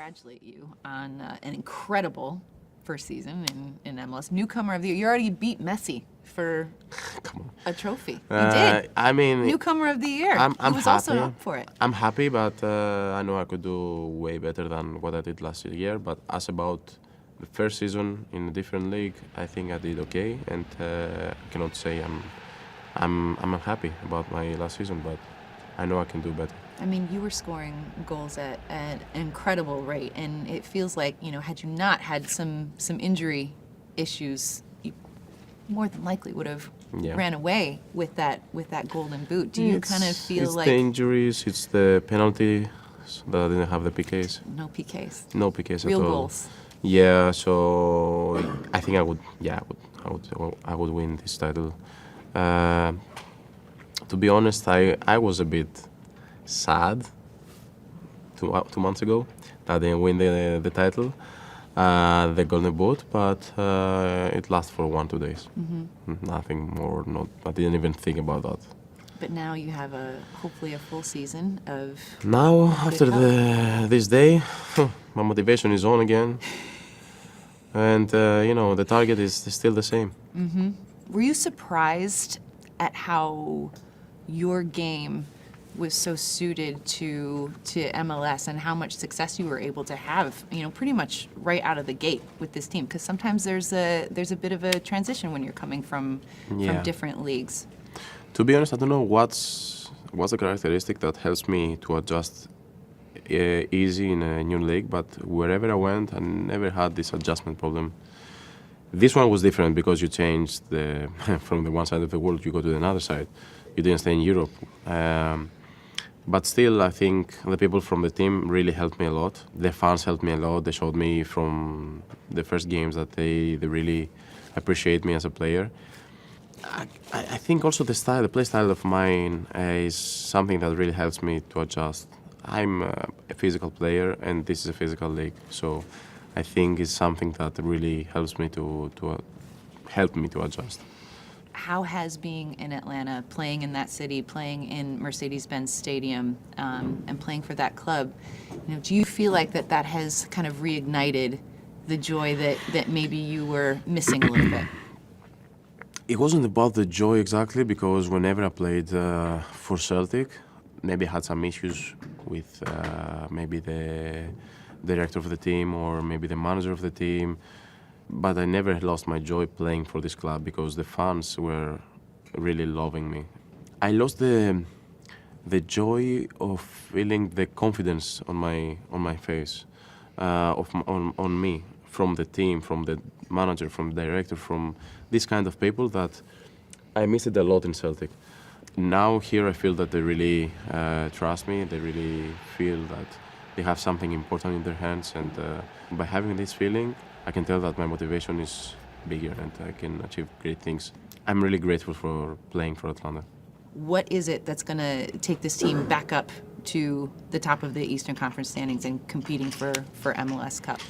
congratulate you on an incredible first season in MLS. Newcomer of the year. You already beat Messi for a trophy. You did. I mean, Newcomer of the year. I'm he was happy. also up for it. I'm happy, but I know I could do way better than what I did last year. But as about the first season in a different league, I think I did okay, and I cannot say I'm unhappy about my last season, but I know I can do better. I mean, you were scoring goals at an incredible rate, and it feels like, you know, had you not had some injury issues, you more than likely would have ran away with that golden boot. Do you kind of feel it's like the injuries, it's the penalty that I didn't have the PKs. no PKs? No PKs Real at all. goals. Yeah, so I think I would win this title. To be honest, I was a bit sad 2 months ago that I didn't win the title, the Golden Boot, but it lasted for 1-2 days. Nothing more. I didn't even think about that. But now you have hopefully a full season of. Now, after this day, my motivation is on again, and you know, the target is still the same. Were you surprised at how your game was so suited to MLS and how much success you were able to have, you know, pretty much right out of the gate with this team? Because sometimes there's a bit of a transition when you're coming from different leagues. To be honest, I don't know what's the characteristic that helps me to adjust easy in a new league, but wherever I went, I never had this adjustment problem. This one was different because you changed from the one side of the world, you go to the other side. You didn't stay in Europe. But still, I think the people from the team really helped me a lot. The fans helped me a lot. They showed me from the first games that they really appreciate me as a player. I think also the play style of mine is something that really helps me to adjust. I'm a physical player, and this is a physical league, so I think it's something that really helps me to adjust. How has being in Atlanta, playing in that city, playing in Mercedes-Benz Stadium, and playing for that club, you know, do you feel like that has kind of reignited the joy that maybe you were missing a little bit? It wasn't about the joy exactly, because whenever I played for Celtic, maybe I had some issues with maybe the director of the team or maybe the manager of the team. But I never lost my joy playing for this club because the fans were really loving me. I lost the joy of feeling the confidence on my face, on me, from the team, from the manager, from the director, from this kind of people that I missed it a lot in Celtic. Now here I feel that they really trust me. They really feel that they have something important in their hands, and by having this feeling, I can tell that my motivation is bigger and I can achieve great things. I'm really grateful for playing for Atlanta. What is it that's going to take this team back up to the top of the Eastern Conference standings and competing for MLS Cup?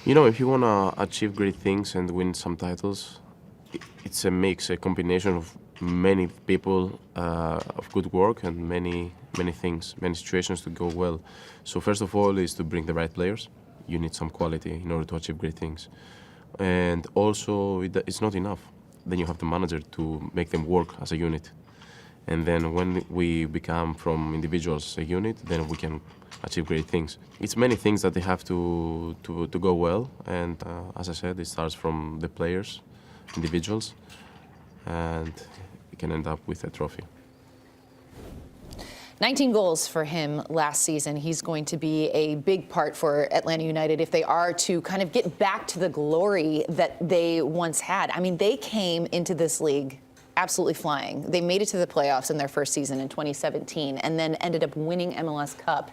You know, if you want to achieve great things and win some titles, it's a mix, a combination of many people, of good work and many things, many situations to go well. So first of all is to bring the right players. You need some quality in order to achieve great things. And also, it's not enough. Then you have the manager to make them work as a unit. And then when we become from individuals a unit, then we can achieve great things. It's many things that they have to go well. And as I said, it starts from the players, individuals, and it can end up with a trophy. 19 goals for him last season. He's going to be a big part for Atlanta United if they are to kind of get back to the glory that they once had. I mean, they came into this league absolutely flying. They made it to the playoffs in their first season in 2017 and then ended up winning MLS Cup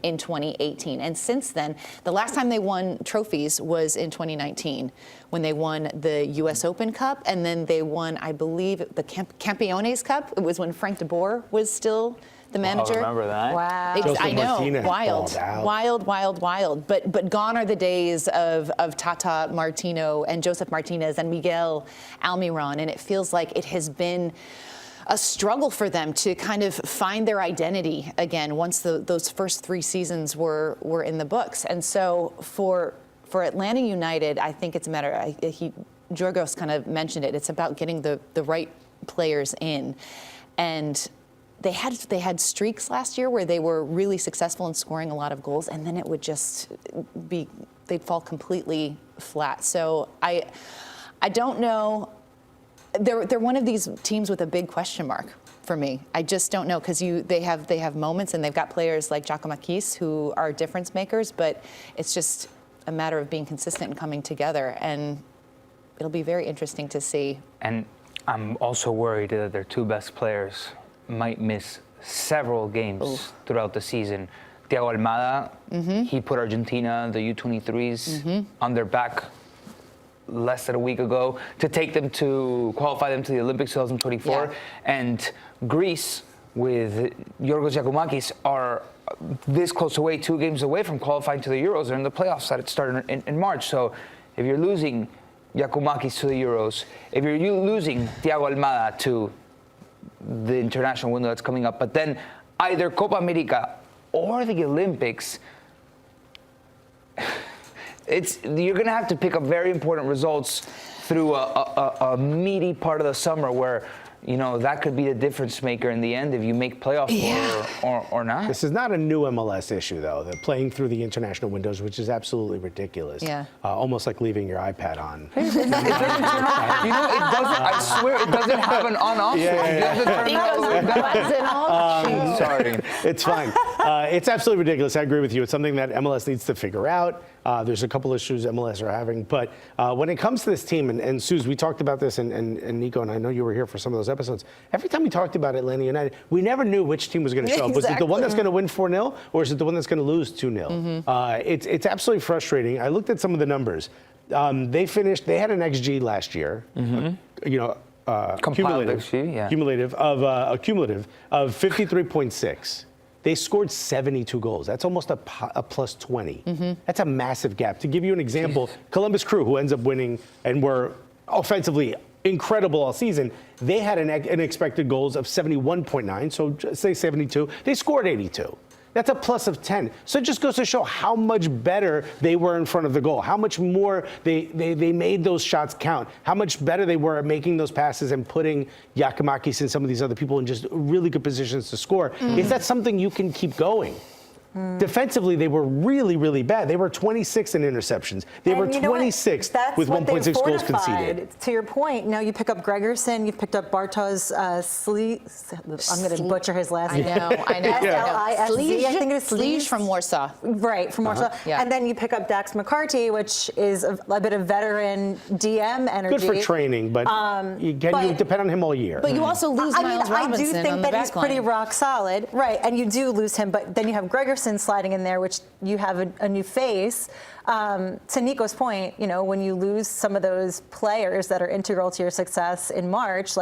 in 2018. And since then, the last time they won trophies was in 2019 when they won the US Open Cup, and then they won, I believe, the Campeones Cup. It was when Frank de Boer was still the manager. I remember that. Wow. I know. Wild. But gone are the days of Tata Martino and Joseph Martinez and Miguel Almiron, and it feels like it has been a struggle for them to kind of find their identity again once those first 3 seasons were in the books. And so for Atlanta United, I think it's a matter. Jorgos kind of mentioned it. It's about getting the right players in, and they had streaks last year where they were really successful in scoring a lot of goals, and then it would just they'd fall completely flat. So I don't know. They're one of these teams with a big question mark for me. I just don't know, because they have moments, and they've got players like Giacomakis who are difference makers, but it's just a matter of being consistent and coming together, and it'll be very interesting to see. And I'm also worried that their 2 best players might miss several games throughout the season. Thiago Almada, he put Argentina, the U23s, on their back less than a week ago to qualify them to the Olympics 2024. Yeah. And Greece, with Yorgos Giacomakis, are this close away, 2 games away from qualifying to the Euros. They're in the playoffs that started in March. So if you're losing Giacomakis to the Euros, if you're losing Thiago Almada to the international window that's coming up, but then either Copa America or the Olympics, you're going to have to pick up very important results through a meaty part of the summer where, that could be the difference maker in the end if you make playoffs or not. This is not a new MLS issue, though. They're playing through the international windows, which is absolutely ridiculous. Yeah. Almost like leaving your iPad on. It doesn't turn on. I swear it doesn't have an on-off switch. It doesn't turn on. Sorry. It's fine. It's absolutely ridiculous. I agree with you. It's something that MLS needs to figure out. There's a couple issues MLS are having. But when it comes to this team, and Suze, we talked about this, and Nico, and I know you were here for some of those episodes. Every time we talked about Atlanta United, we never knew which team was going to show up. Was it the one that's going to win 4-0, or is it the one that's going to lose 2-0? It's absolutely frustrating. I looked at some of the numbers. They had an XG last year. Cumulative of 53.6. They scored 72 goals. That's almost a plus 20. That's a massive gap. To give you an example, Columbus Crew, who ends up winning and were offensively incredible all season, they had an expected goals of 71.9, so say 72. They scored 82. That's a plus of 10. So it just goes to show how much better they were in front of the goal, how much more they made those shots count, how much better they were at making those passes and putting Giacomakis and some of these other people in just really good positions to score. Is that something you can keep going? Defensively, they were really, really bad. They were 26 in interceptions. They were 26 with 1.6 goals conceded. To your point, now you pick up Gregerson, you've picked up Bartosz I'm going to butcher his last name. I know. S-L-I-S-Z, I think it is Sliege from Warsaw. Right, from Warsaw. Yeah. And then you pick up Dax McCarty, which is a bit of veteran DM energy. Good for training, but you depend on him all year. But you also lose Miles Robinson I do think on the that he's back line. pretty rock solid. Right, and you do lose him, but then you have Gregerson sliding in there, which you have a new face. To Nico's point, when you lose some of those players that are integral to your success in March,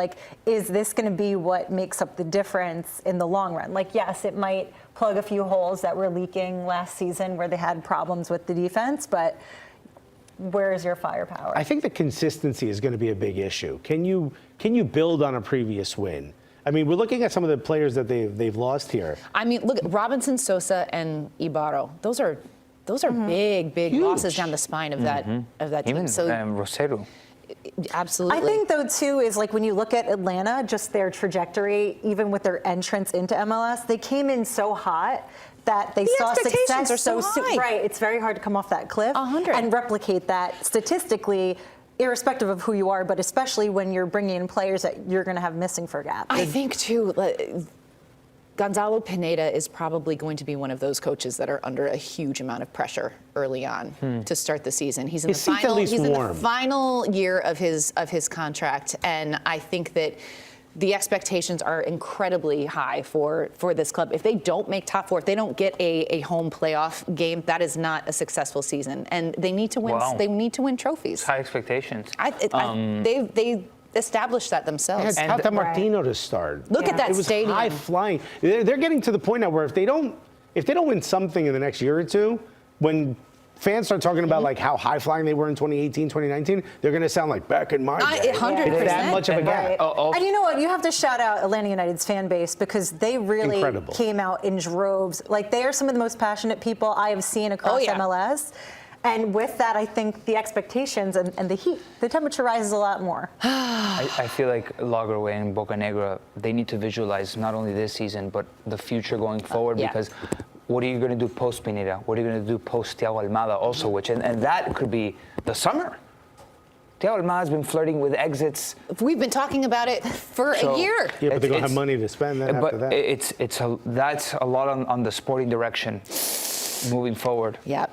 is this going to be what makes up the difference in the long run? Yes, it might plug a few holes that were leaking last season where they had problems with the defense, but where is your firepower? I think the consistency is going to be a big issue. Can you build on a previous win? I mean, we're looking at some of the players that they've lost here. I mean, look, Robinson, Sosa, and Ibarro. Those are big Huge. losses down the spine of that team. Even So Rosero. absolutely. I think, though, too, is when you look at Atlanta, just their trajectory, even with their entrance into MLS, they came in so hot that they saw expectations success are so high. Right. It's very hard to come off that cliff 100. and replicate that statistically, irrespective of who you are, but especially when you're bringing in players that you're going to have missing for gaps. I think, too, Gonzalo Pineda is probably going to be one of those coaches that are under a huge amount of pressure early on to start the season. He's in His seat's at least in the warm. final year of his contract, and I think that the expectations are incredibly high for this club. If they don't make top 4, if they don't get a home playoff game, that is not a successful season, and they need to win. Wow. They need to win trophies. High expectations. They established that themselves. They had Tata Martino to start. Look at that it was stadium. high flying. They're getting to the point now where if they don't win something in the next year or two, when fans start talking about like how high flying they were in 2018, 2019, they're going to sound like back in my day. 100%. It's that much of a gap. And you know what? You have to shout out Atlanta United's fan base because they really Incredible. came out in droves. Like, they are some of the most passionate people I have seen across MLS. And with that, I think the expectations and the heat, the temperature rises a lot more. I feel like Lagerwey and Bocanegra, they need to visualize not only this season, but the future going forward because what are you going to do post-Pineda? What are you going to do post-Thiago Almada also, and that could be the summer. Thiago Almada's been flirting with exits. We've been talking about it for a year. Yeah, but they're going to have money to spend then after that. That's a lot on the sporting direction moving forward. Yeah.